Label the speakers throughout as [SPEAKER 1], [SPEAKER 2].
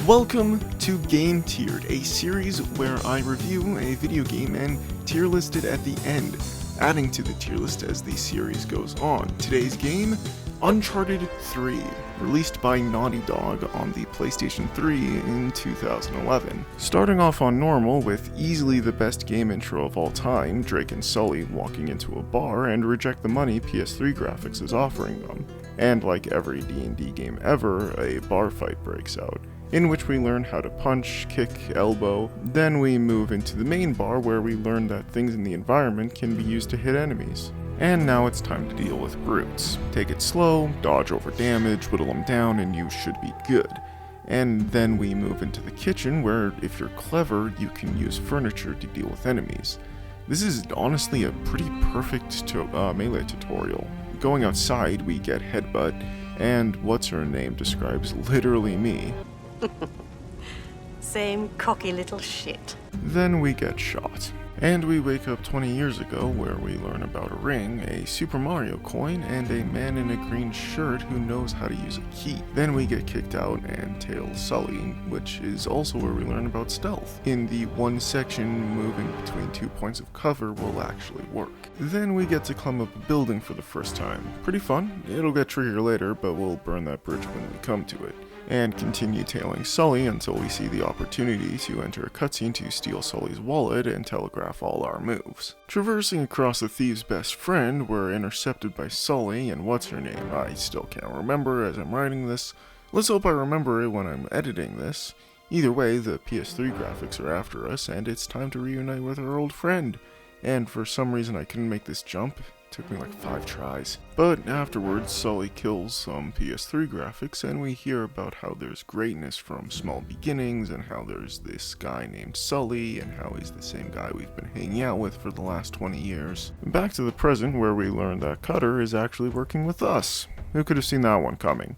[SPEAKER 1] Welcome to Game Tiered, a series where I review a video game and tier list it at the end, adding to the tier list as the series goes on. Today's game, Uncharted 3, released by Naughty Dog on the PlayStation 3 in 2011. Starting off on normal with easily the best game intro of all time, Drake and Sully walking into a bar and reject the money PS3 graphics is offering them. And like every D&D game ever, a bar fight breaks out, in which we learn how to punch, kick, elbow. Then we move into the main bar where we learn that things in the environment can be used to hit enemies. And now it's time to deal with brutes. Take it slow, dodge over damage, whittle them down, and you should be good. And then we move into the kitchen where, if you're clever, you can use furniture to deal with enemies. This is honestly a pretty perfect melee tutorial. Going outside, we get headbutt, and what's-her-name describes literally me.
[SPEAKER 2] Same cocky little shit.
[SPEAKER 1] Then we get shot. And we wake up 20 years ago where we learn about a ring, a Super Mario coin, and a man in a green shirt who knows how to use a key. Then we get kicked out and tail Sully, which is also where we learn about stealth. In the one section, moving between 2 points of cover will actually work. Then we get to climb up a building for the first time. Pretty fun. It'll get trickier later, but we'll burn that bridge when we come to it. And continue tailing Sully until we see the opportunity to enter a cutscene to steal Sully's wallet and telegraph all our moves. Traversing across the thief's best friend, we're intercepted by Sully and what's-her-name, I still can't remember as I'm writing this. Let's hope I remember it when I'm editing this. Either way, the PS3 graphics are after us, and it's time to reunite with our old friend. And for some reason I couldn't make this jump. Took me like 5 tries. But afterwards, Sully kills some PS3 graphics, and we hear about how there's greatness from small beginnings, and how there's this guy named Sully, and how he's the same guy we've been hanging out with for the last 20 years. Back to the present, where we learn that Cutter is actually working with us. Who could have seen that one coming?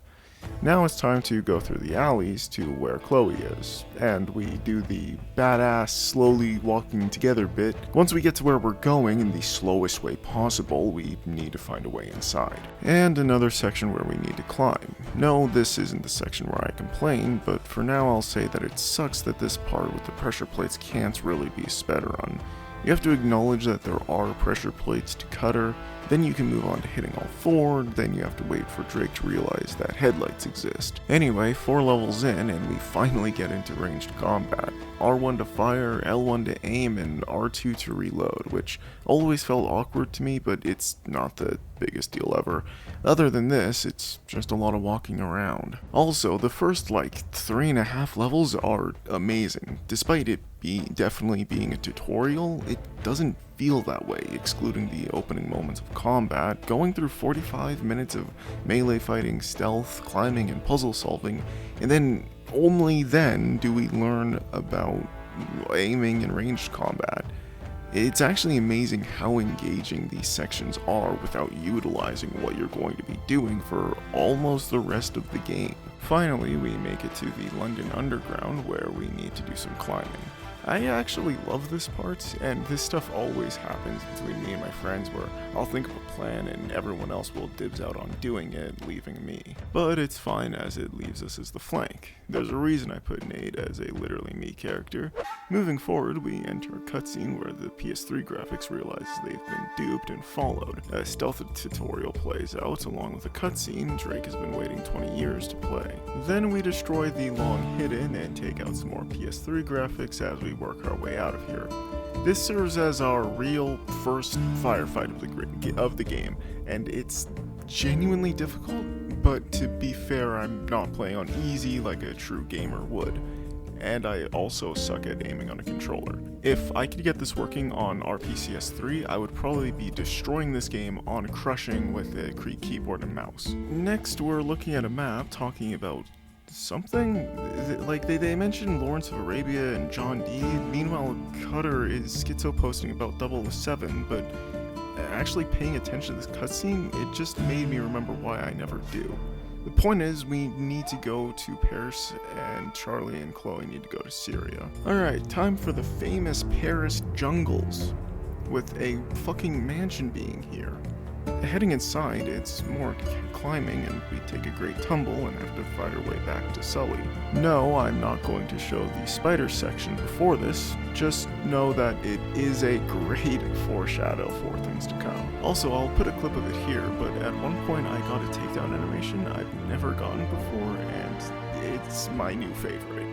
[SPEAKER 1] Now it's time to go through the alleys to where Chloe is, and we do the badass slowly walking together bit. Once we get to where we're going in the slowest way possible, we need to find a way inside. And another section where we need to climb. No, this isn't the section where I complain, but for now I'll say that it sucks that this part with the pressure plates can't really be sped run. You have to acknowledge that there are pressure plates to Cutter, then you can move on to hitting all 4, then you have to wait for Drake to realize that headlights exist. Anyway, 4 levels in and we finally get into ranged combat. R1 to fire, L1 to aim, and R2 to reload, which always felt awkward to me, but it's not the biggest deal ever. Other than this, it's just a lot of walking around. Also, the first 3.5 levels are amazing. Despite it definitely being a tutorial, it doesn't feel that way, excluding the opening moments of combat. Going through 45 minutes of melee fighting, stealth, climbing, and puzzle solving, and then only then do we learn about aiming and ranged combat. It's actually amazing how engaging these sections are without utilizing what you're going to be doing for almost the rest of the game. Finally, we make it to the London Underground where we need to do some climbing. I actually love this part, and this stuff always happens between me and my friends where I'll think of a plan and everyone else will dibs out on doing it, leaving me. But it's fine as it leaves us as the flank. There's a reason I put Nate as a literally me character. Moving forward, we enter a cutscene where the PS3 graphics realize they've been duped and followed. A stealth tutorial plays out along with a cutscene Drake has been waiting 20 years to play. Then we destroy the long hidden and take out some more PS3 graphics as we work our way out of here. This serves as our real first firefight of the game, and it's genuinely difficult, but to be fair, I'm not playing on easy like a true gamer would. And I also suck at aiming on a controller. If I could get this working on RPCS3, I would probably be destroying this game on crushing with a keyboard and mouse. Next, we're looking at a map talking about something? Like, they mentioned Lawrence of Arabia and John D. Meanwhile, Cutter is schizo posting about 007, but actually paying attention to this cutscene, it just made me remember why I never do. The point is, we need to go to Paris, and Charlie and Chloe need to go to Syria. Alright, time for the famous Paris jungles, with a fucking mansion being here. Heading inside, it's more climbing, and we take a great tumble and have to fight our way back to Sully. No, I'm not going to show the spider section before this, just know that it is a great foreshadow for things to come. Also, I'll put a clip of it here, but at one point I got a takedown animation I've never gotten before, and it's my new favorite.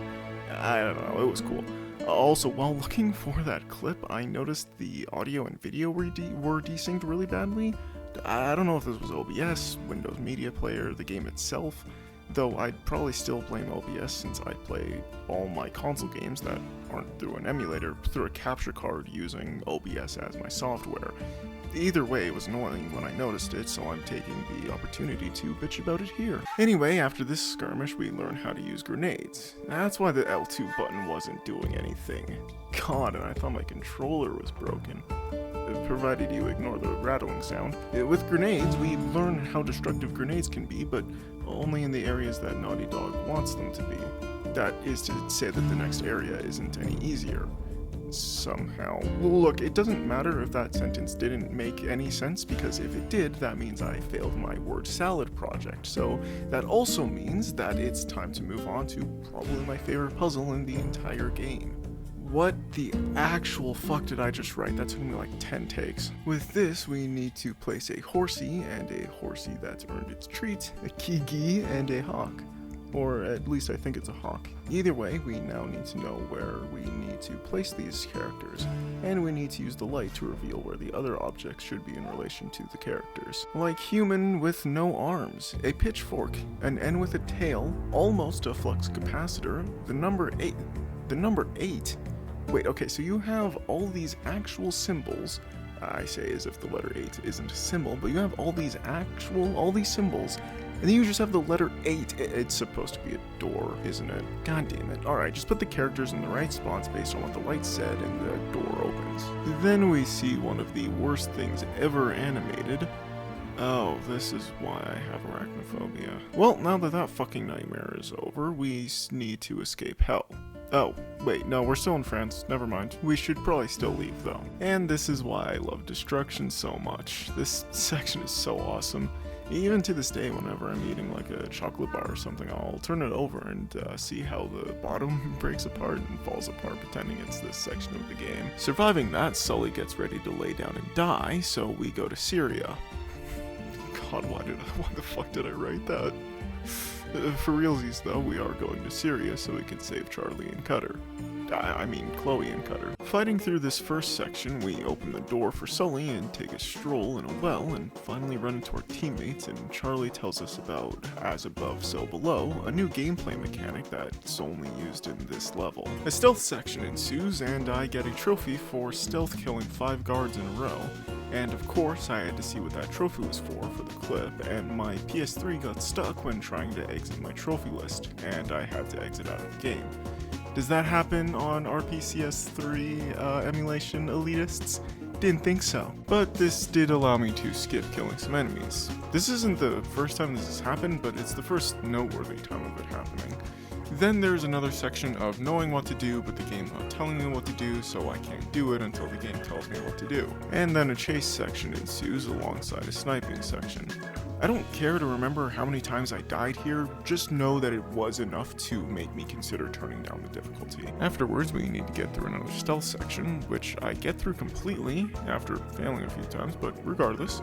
[SPEAKER 1] I don't know, it was cool. Also, while looking for that clip, I noticed the audio and video were desynced really badly. I don't know if this was OBS, Windows Media Player, the game itself, though I'd probably still blame OBS since I play all my console games that aren't through an emulator through a capture card using OBS as my software. Either way, it was annoying when I noticed it, so I'm taking the opportunity to bitch about it here. Anyway, after this skirmish, we learn how to use grenades. That's why the L2 button wasn't doing anything. God, and I thought my controller was broken. Provided you ignore the rattling sound. With grenades, we learn how destructive grenades can be, but only in the areas that Naughty Dog wants them to be. That is to say that the next area isn't any easier. Somehow. Look, it doesn't matter if that sentence didn't make any sense, because if it did, that means I failed my word salad project. So that also means that it's time to move on to probably my favorite puzzle in the entire game. What the actual fuck did I just write? That took me like 10 takes. With this, we need to place a horsey, and a horsey that's earned its treat, a kigi, and a hawk. Or at least I think it's a hawk. Either way, we now need to know where we need to place these characters, and we need to use the light to reveal where the other objects should be in relation to the characters. Like human with no arms, a pitchfork, an N with a tail, almost a flux capacitor, the number 8. Wait, okay, so you have all these actual symbols. I say as if the letter 8 isn't a symbol, but you have all these symbols, and then you just have the letter 8. It's supposed to be a door, isn't it? God damn it. Alright, just put the characters in the right spots based on what the light said, and the door opens. Then we see one of the worst things ever animated. Oh, this is why I have arachnophobia. Well, now that that fucking nightmare is over, we need to escape hell. Oh, wait, no, we're still in France, never mind. We should probably still leave though. And this is why I love destruction so much. This section is so awesome. Even to this day, whenever I'm eating like a chocolate bar or something, I'll turn it over and see how the bottom breaks apart and falls apart, pretending it's this section of the game. Surviving that, Sully gets ready to lay down and die, so we go to Syria. God, why the fuck did I write that? For realsies though, we are going to Syria so we can save Charlie and Cutter. I mean Chloe and Cutter. Fighting through this first section, we open the door for Sully and take a stroll in a well and finally run into our teammates, and Charlie tells us about as above so below, a new gameplay mechanic that's only used in this level. A stealth section ensues and I get a trophy for stealth killing 5 guards in a row. And of course, I had to see what that trophy was for the clip, and my PS3 got stuck when trying to exit my trophy list, and I had to exit out of the game. Does that happen on RPCS3 emulation elitists? Didn't think so. But this did allow me to skip killing some enemies. This isn't the first time this has happened, but it's the first noteworthy time of it happening. Then there's another section of knowing what to do, but the game's not telling me what to do, so I can't do it until the game tells me what to do. And then a chase section ensues alongside a sniping section. I don't care to remember how many times I died here, just know that it was enough to make me consider turning down the difficulty. Afterwards, we need to get through another stealth section, which I get through completely after failing a few times, but regardless,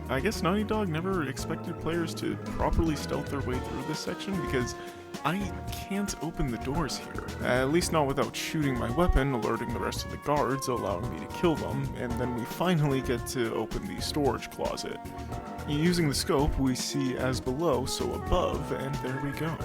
[SPEAKER 1] I guess Naughty Dog never expected players to properly stealth their way through this section, because I can't open the doors here. At least not without shooting my weapon, alerting the rest of the guards, allowing me to kill them, and then we finally get to open the storage closet. Using the scope, we see as below, so above, and there we go.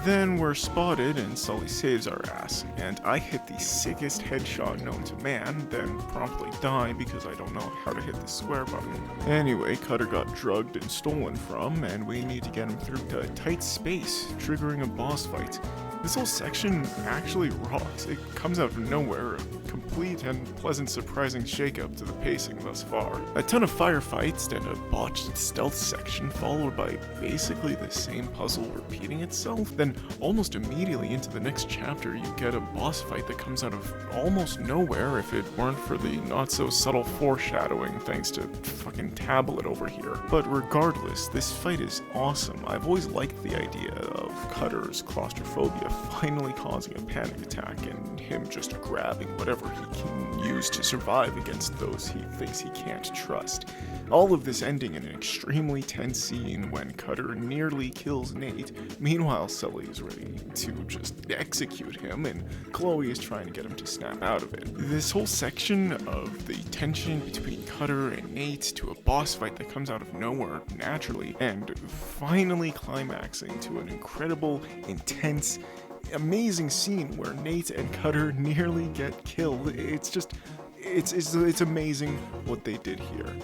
[SPEAKER 1] Then we're spotted and Sully saves our ass, and I hit the sickest headshot known to man, then promptly die because I don't know how to hit the square button. Anyway, Cutter got drugged and stolen from, and we need to get him through to a tight space, triggering a boss fight. This whole section actually rocks. It comes out of nowhere, a complete and pleasant surprising shakeup to the pacing thus far. A ton of firefights and a botched stealth section followed by basically the same puzzle repeating itself. Then almost immediately into the next chapter you get a boss fight that comes out of almost nowhere if it weren't for the not so subtle foreshadowing thanks to fucking tablet over here. But regardless, this fight is awesome. I've always liked the idea of Cutter's claustrophobia finally causing a panic attack and him just grabbing whatever he can use to survive against those he thinks he can't trust. All of this ending in an extremely tense scene when Cutter nearly kills Nate. Meanwhile, Sully is ready to just execute him and Chloe is trying to get him to snap out of it. This whole section of the tension between Cutter and Nate to a boss fight that comes out of nowhere naturally and finally climaxing to an incredible, intense, amazing scene where Nate and Cutter nearly get killed. It's amazing what they did here.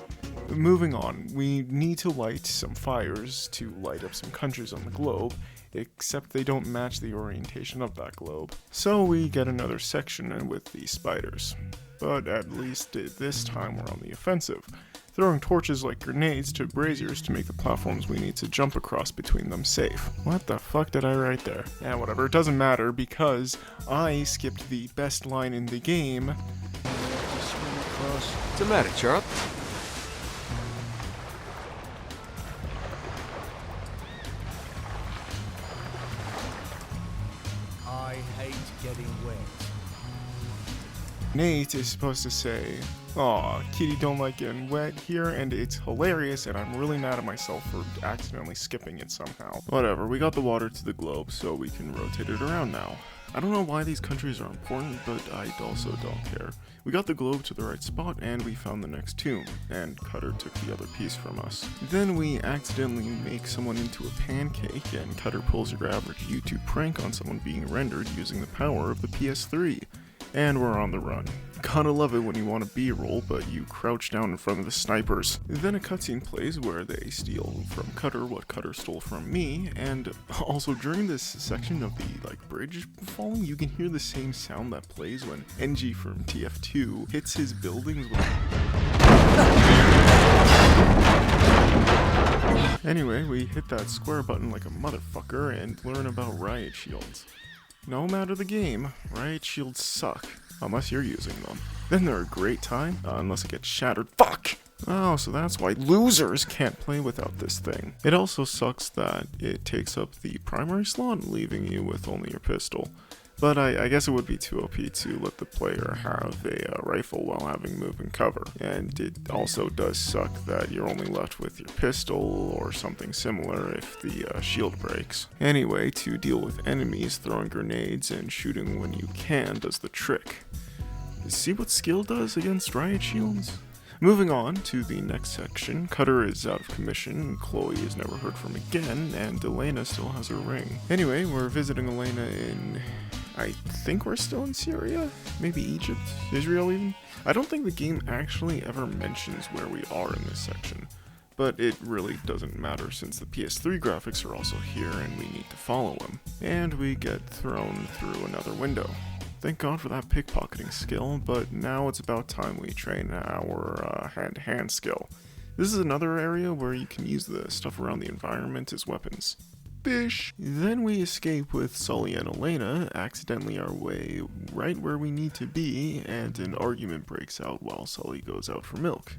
[SPEAKER 1] Moving on, we need to light some fires to light up some countries on the globe, except they don't match the orientation of that globe. So we get another section with the spiders. But at least this time we're on the offensive, throwing torches like grenades to braziers to make the platforms we need to jump across between them safe. What the fuck did I write there? Yeah, whatever, it doesn't matter because I skipped the best line in the game.
[SPEAKER 3] What's the matter, Charlie?
[SPEAKER 4] I hate getting wet.
[SPEAKER 1] Nate is supposed to say, "Aw, Kitty don't like getting wet" here, and it's hilarious, and I'm really mad at myself for accidentally skipping it somehow. Whatever, we got the water to the globe, so we can rotate it around now. I don't know why these countries are important, but I also don't care. We got the globe to the right spot, and we found the next tomb, and Cutter took the other piece from us. Then we accidentally make someone into a pancake, and Cutter pulls your average YouTube prank on someone being rendered using the power of the PS3. And we're on the run. Gotta love it when you want a B-roll, but you crouch down in front of the snipers. Then a cutscene plays where they steal from Cutter what Cutter stole from me, and also during this section of the bridge falling, you can hear the same sound that plays when NG from TF2 hits his buildings with... Anyway, we hit that square button like a motherfucker and learn about riot shields. No matter the game, riot shields suck, unless you're using them. Then they're a great time, unless it gets shattered. Fuck! Oh, so that's why losers can't play without this thing. It also sucks that it takes up the primary slot, leaving you with only your pistol. But I guess it would be too OP to let the player have a rifle while having move and cover. And it also does suck that you're only left with your pistol or something similar if the shield breaks. Anyway, to deal with enemies, throwing grenades and shooting when you can does the trick. See what skill does against riot shields? Moving on to the next section, Cutter is out of commission, Chloe is never heard from again, and Elena still has her ring. Anyway, we're visiting Elena in... I think we're still in Syria? Maybe Egypt? Israel even? I don't think the game actually ever mentions where we are in this section. But it really doesn't matter since the PS3 graphics are also here and we need to follow them. And we get thrown through another window. Thank God for that pickpocketing skill, but now it's about time we train our hand-to-hand skill. This is another area where you can use the stuff around the environment as weapons. Bish! Then we escape with Sully and Elena, accidentally our way right where we need to be, and an argument breaks out while Sully goes out for milk.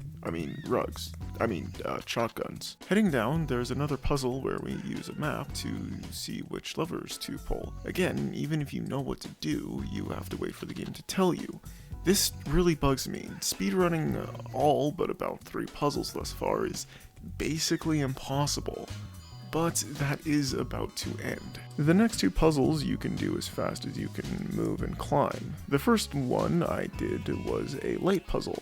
[SPEAKER 1] Shotguns. Heading down, there's another puzzle where we use a map to see which levers to pull. Again, even if you know what to do, you have to wait for the game to tell you. This really bugs me. Speedrunning all but about 3 puzzles thus far is basically impossible. But that is about to end. The next 2 puzzles you can do as fast as you can move and climb. The first one I did was a light puzzle.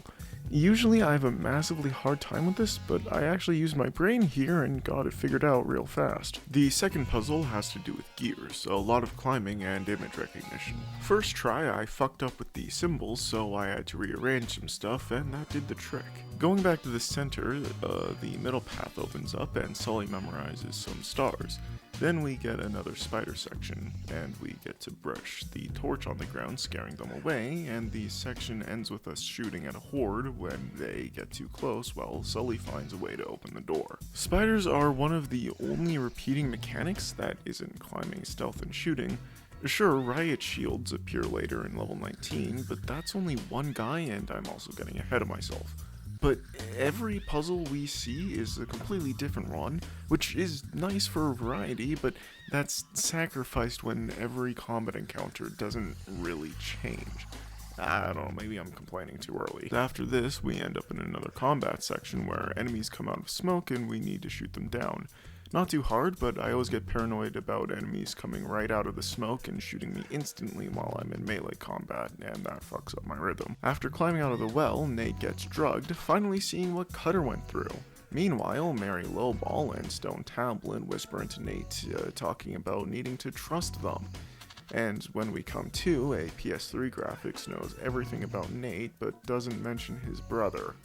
[SPEAKER 1] Usually I have a massively hard time with this, but I actually used my brain here and got it figured out real fast. The second puzzle has to do with gears, a lot of climbing and image recognition. First try I fucked up with the symbols, so I had to rearrange some stuff and that did the trick. Going back to the center, the middle path opens up and Sully memorizes some stars. Then we get another spider section, and we get to brush the torch on the ground, scaring them away, and the section ends with us shooting at a horde when they get too close while Sully finds a way to open the door. Spiders are one of the only repeating mechanics that isn't climbing, stealth, and shooting. Sure, riot shields appear later in level 19, but that's only one guy, and I'm also getting ahead of myself. But every puzzle we see is a completely different one, which is nice for variety, but that's sacrificed when every combat encounter doesn't really change. I don't know, maybe I'm complaining too early. After this, we end up in another combat section where enemies come out of smoke and we need to shoot them down. Not too hard, but I always get paranoid about enemies coming right out of the smoke and shooting me instantly while I'm in melee combat, and that fucks up my rhythm. After climbing out of the well, Nate gets drugged, finally seeing what Cutter went through. Meanwhile, Mary Lowball and Stone Tablet whisper into Nate, talking about needing to trust them. And when we come to, a PS3 graphics knows everything about Nate, but doesn't mention his brother.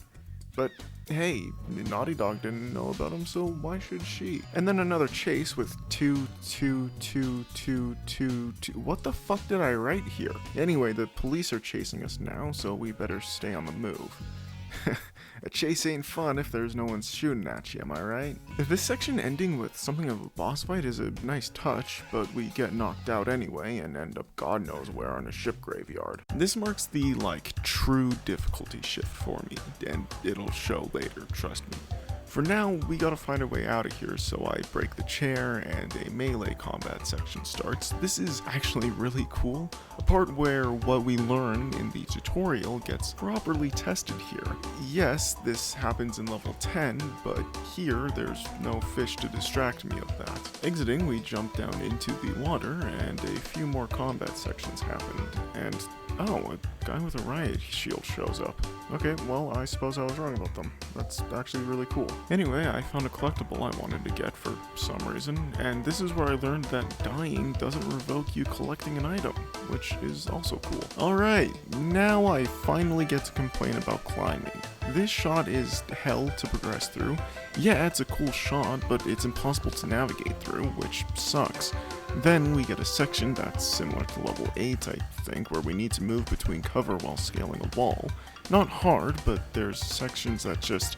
[SPEAKER 1] But hey, Naughty Dog didn't know about him, so why should she? And then another chase with 2. What the fuck did I write here? Anyway, the police are chasing us now, so we better stay on the move. A chase ain't fun if there's no one shooting at you, am I right? This section ending with something of a boss fight is a nice touch, but we get knocked out anyway and end up God knows where on a ship graveyard. This marks the, true difficulty shift for me, and it'll show later, trust me. For now, we gotta find a way out of here, so I break the chair and a melee combat section starts. This is actually really cool, a part where what we learn in the tutorial gets properly tested here. Yes, this happens in level 10, but here there's no fish to distract me of that. Exiting, we jump down into the water, and a few more combat sections happened, and oh, a guy with a riot shield shows up. Okay, well, I suppose I was wrong about them. That's actually really cool. Anyway, I found a collectible I wanted to get for some reason, and this is where I learned that dying doesn't revoke you collecting an item, which is also cool. Alright, now I finally get to complain about climbing. This shot is hell to progress through. Yeah, it's a cool shot, but it's impossible to navigate through, which sucks. Then we get a section that's similar to level 8, I think, where we need to move between cover while scaling a wall. Not hard, but there's sections that just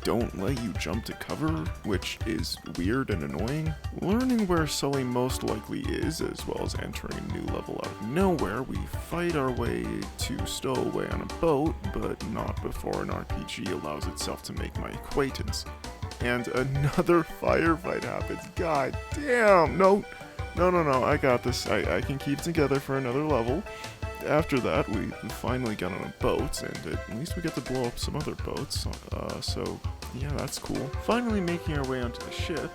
[SPEAKER 1] don't let you jump to cover, which is weird and annoying. Learning where Sully most likely is, as well as entering a new level out of nowhere, we fight our way to stowaway on a boat, but not before an RPG allows itself to make my acquaintance. And another firefight happens. God damn! No, I got this. I can keep together for another level. After that, we finally get on a boat, and at least we get to blow up some other boats, so yeah, that's cool. Finally making our way onto the ship.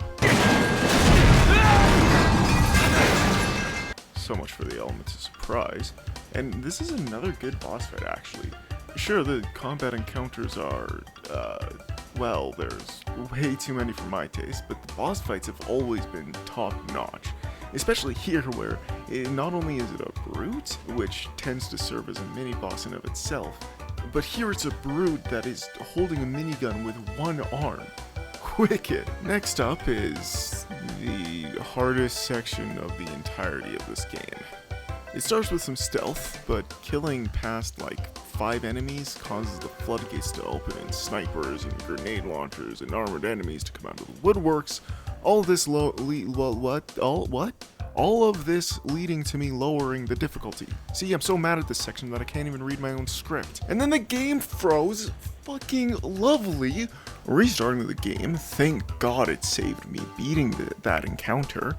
[SPEAKER 1] So much for the element of surprise. And this is another good boss fight, actually. Sure, the combat encounters are, well, there's way too many for my taste, but the boss fights have always been top-notch. Especially here, where not only is it a brute, which tends to serve as a mini-boss in of itself, but here it's a brute that is holding a minigun with one arm. Wicked! Next up is the hardest section of the entirety of this game. It starts with some stealth, but killing past 5 enemies causes the floodgates to open and snipers and grenade launchers and armored enemies to come out of the woodworks. All of this All of this leading to me lowering the difficulty. See, I'm so mad at this section that I can't even read my own script. And then the game froze fucking lovely. Restarting the game, thank God it saved me beating that encounter.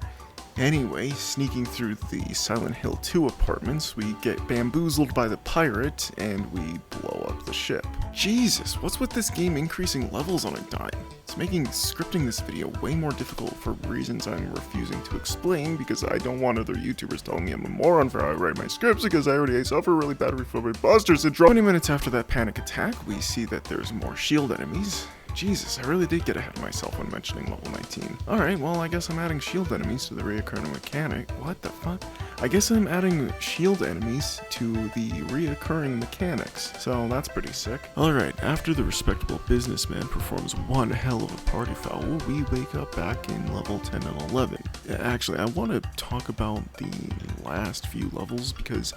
[SPEAKER 1] Anyway, sneaking through the Silent Hill 2 apartments, we get bamboozled by the pirate, and we blow up the ship. Jesus, what's with this game increasing levels on a dime? It's making scripting this video way more difficult for reasons I'm refusing to explain, because I don't want other YouTubers telling me I'm a moron for how I write my scripts, because I already suffer really bad refrigerated imposter syndrome. 20 minutes after that panic attack, we see that there's more shield enemies. Jesus, I really did get ahead of myself when mentioning level 19. Alright, well, I guess I'm adding shield enemies to the reoccurring mechanic. What the fuck? I guess I'm adding shield enemies to the reoccurring mechanics, so that's pretty sick. Alright, after the respectable businessman performs one hell of a party foul, we wake up back in level 10 and 11. Actually, I want to talk about the last few levels because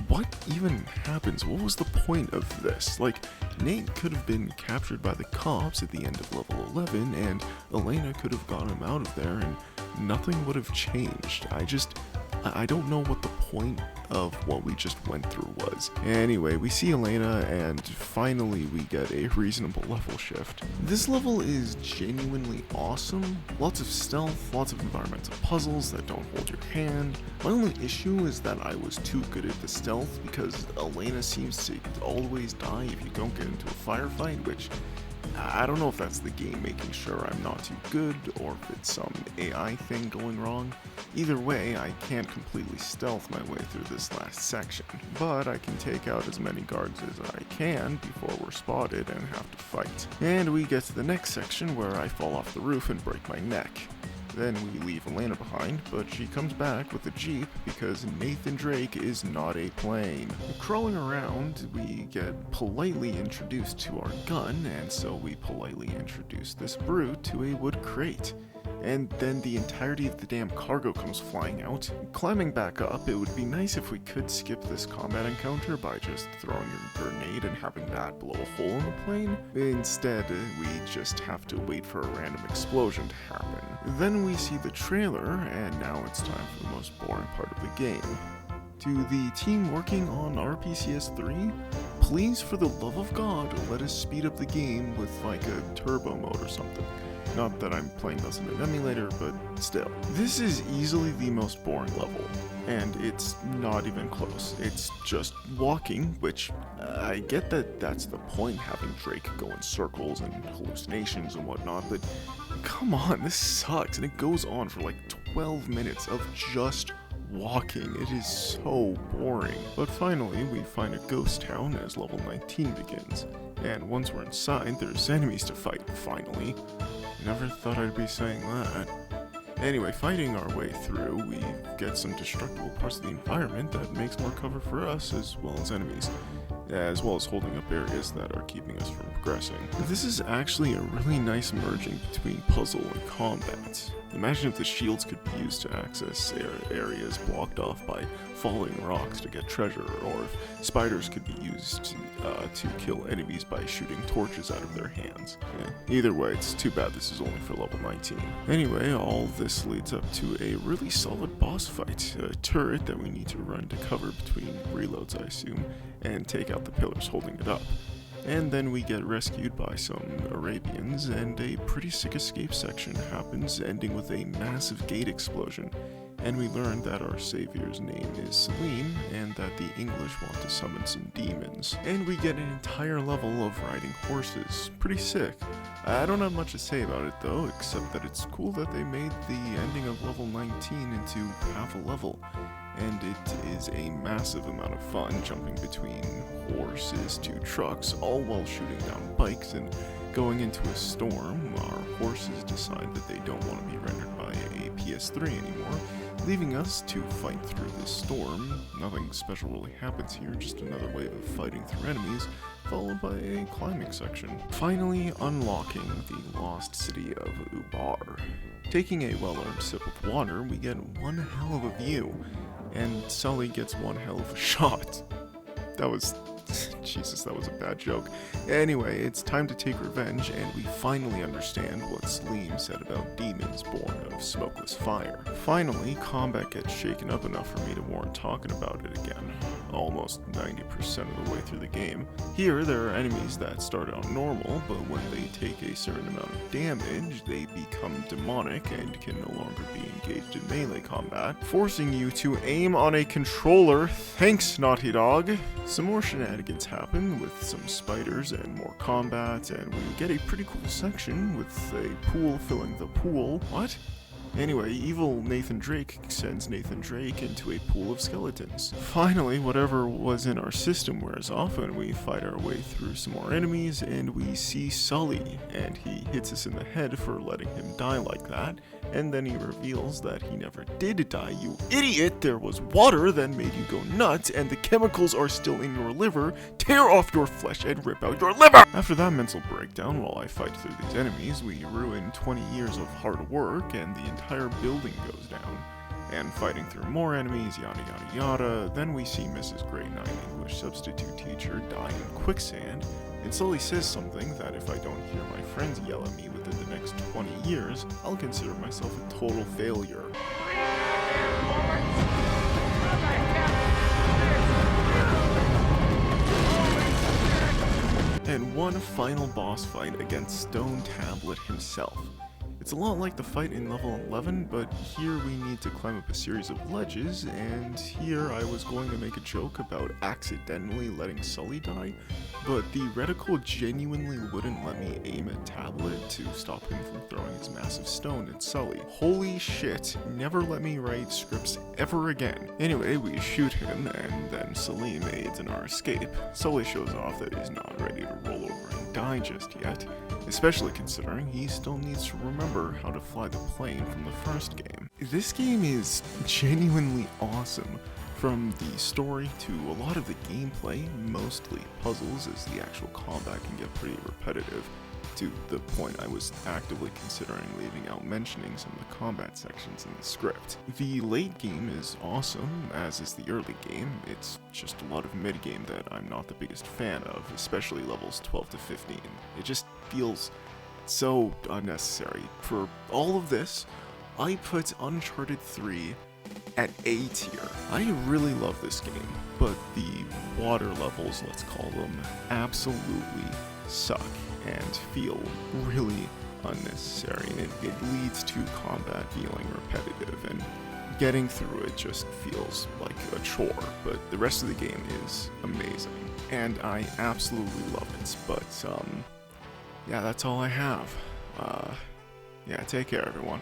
[SPEAKER 1] what even happens? What was the point of this? Like, Nate could have been captured by the cops at the end of level 11, and Elena could have gotten him out of there, and nothing would have changed. I don't know what the point of what we just went through was. Anyway, we see Elena, and finally we get a reasonable level shift. This level is genuinely awesome. Lots of stealth, lots of environmental puzzles that don't hold your hand. My only issue is that I was too good at the stealth because Elena seems to always die if you don't get into a firefight, which I don't know if that's the game making sure I'm not too good or if it's some AI thing going wrong. Either way, I can't completely stealth my way through this last section, but I can take out as many guards as I can before we're spotted and have to fight. And we get to the next section where I fall off the roof and break my neck. Then we leave Elena behind, but she comes back with a jeep because Nathan Drake is not a plane. Crawling around, we get politely introduced to our gun, and so we politely introduce this brute to a wood crate. And then the entirety of the damn cargo comes flying out. Climbing back up, it would be nice if we could skip this combat encounter by just throwing a grenade and having that blow a hole in the plane. Instead, we just have to wait for a random explosion to happen. Then we see the trailer, and now it's time for the most boring part of the game. To the team working on RPCS 3, please, for the love of God, let us speed up the game with like a turbo mode or something. Not that I'm playing this in an emulator, but still. This is easily the most boring level, and it's not even close. It's just walking, which I get that that's the point, having Drake go in circles and hallucinations and whatnot, but come on, this sucks, and it goes on for like 12 minutes of just walking. It is so boring. But finally, we find a ghost town as level 19 begins, and once we're inside, there's enemies to fight, finally. Never thought I'd be saying that. Anyway, fighting our way through, we get some destructible parts of the environment that makes more cover for us as well as enemies, as well as holding up areas that are keeping us from progressing. This is actually a really nice merging between puzzle and combat. Imagine if the shields could be used to access areas blocked off by falling rocks to get treasure, or if spiders could be used to kill enemies by shooting torches out of their hands. Yeah. Either way, it's too bad this is only for level 19. Anyway, all this leads up to a really solid boss fight, a turret that we need to run to cover between reloads, I assume, and take out the pillars holding it up. And then we get rescued by some Arabians, and a pretty sick escape section happens, ending with a massive gate explosion. And we learn that our savior's name is Selim, and that the English want to summon some demons. And we get an entire level of riding horses. Pretty sick. I don't have much to say about it though, except that it's cool that they made the ending of level 19 into half a level. And it is a massive amount of fun jumping between horses to trucks, all while shooting down bikes and going into a storm. Our horses decide that they don't want to be rendered by a PS3 anymore, leaving us to fight through the storm. Nothing special really happens here, just another wave of fighting through enemies, followed by a climbing section. Finally unlocking the lost city of Ubar. Taking a well-earned sip of water, we get one hell of a view, and Sully gets one hell of a shot. That was... Jesus, that was a bad joke. Anyway, it's time to take revenge, and we finally understand what Selim said about demons born of smokeless fire. Finally, combat gets shaken up enough for me to warrant talking about it again, almost 90% of the way through the game. Here, there are enemies that start out normal, but when they take a certain amount of damage, they become demonic and can no longer be engaged in melee combat, forcing you to aim on a controller. Thanks, Naughty Dog! Some more shenanigans happen with some spiders and more combat, and we get a pretty cool section with a pool filling the pool. What? Anyway, evil Nathan Drake sends Nathan Drake into a pool of skeletons. Finally, whatever was in our system wears off, and we fight our way through some more enemies, and we see Sully, and he hits us in the head for letting him die like that, and then he reveals that he never did die, you idiot! There was water that made you go nuts, and the chemicals are still in your liver. Tear off your flesh and rip out your liver! After that mental breakdown, while I fight through these enemies, we ruin 20 years of hard work, and the entire building goes down. And fighting through more enemies, yada yada yada. Then we see Mrs. Grade 9 English substitute teacher die in quicksand, and Sully says something that if I don't hear my friends yell at me within the next 20 years, I'll consider myself a total failure. And one final boss fight against Stone Tablet himself. It's a lot like the fight in level 11, but here we need to climb up a series of ledges, and here I was going to make a joke about accidentally letting Sully die, but the reticle genuinely wouldn't let me aim a tablet to stop him from throwing his massive stone at Sully. Holy shit, never let me write scripts ever again. Anyway, we shoot him, and then Salim aids in our escape. Sully shows off that he's not ready to roll over and die just yet, especially considering he still needs to remember how to fly the plane from the first game. This game is genuinely awesome. From the story to a lot of the gameplay, mostly puzzles, as the actual combat can get pretty repetitive, to the point I was actively considering leaving out mentioning some of the combat sections in the script. The late game is awesome, as is the early game. It's just a lot of mid-game that I'm not the biggest fan of, especially levels 12 to 15. It just feels so unnecessary. For all of this, I put Uncharted 3 at A tier. I really love this game, but the water levels, let's call them, absolutely suck and feel really unnecessary, and it leads to combat feeling repetitive, and getting through it just feels like a chore, but the rest of the game is amazing, and I absolutely love it, but yeah, that's all I have. Yeah, take care, everyone.